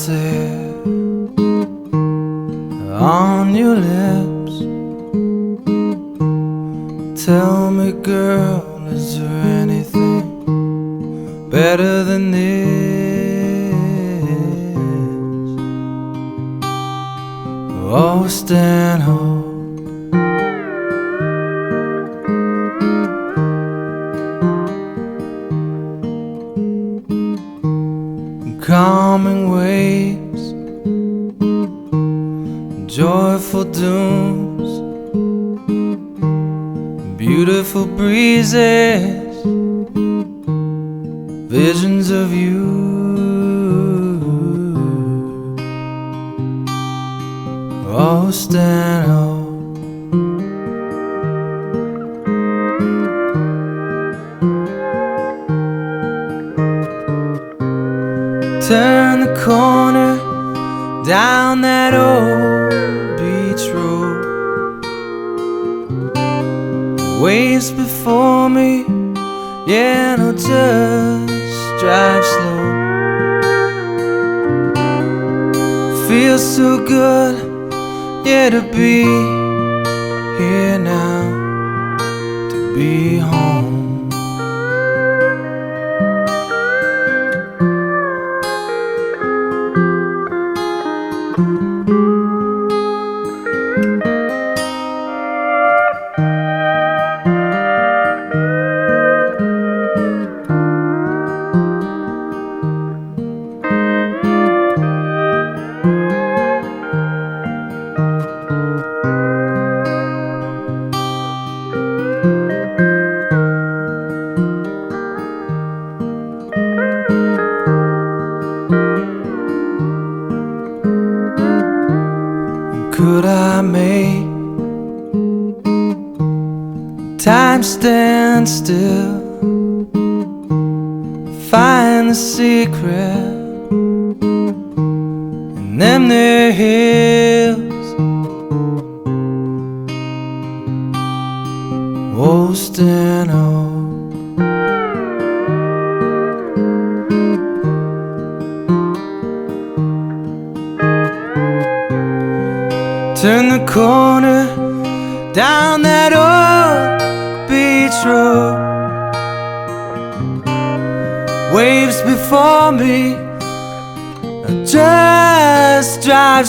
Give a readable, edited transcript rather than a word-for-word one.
there on your lips. Tell me, girl, is there anything better than this? Oh, stand home. Calming waves, joyful dooms, beautiful breezes, visions of you. Oh, stand home. Turn the corner down that old beach road. Waves before me, yeah, no, just drive slow. Feels so good, yeah, to be here now, to be home. Could I make time stand still, find the secret in them there hills? Oh, stand home. Turn the corner down that old beach road. Waves before me, I just drive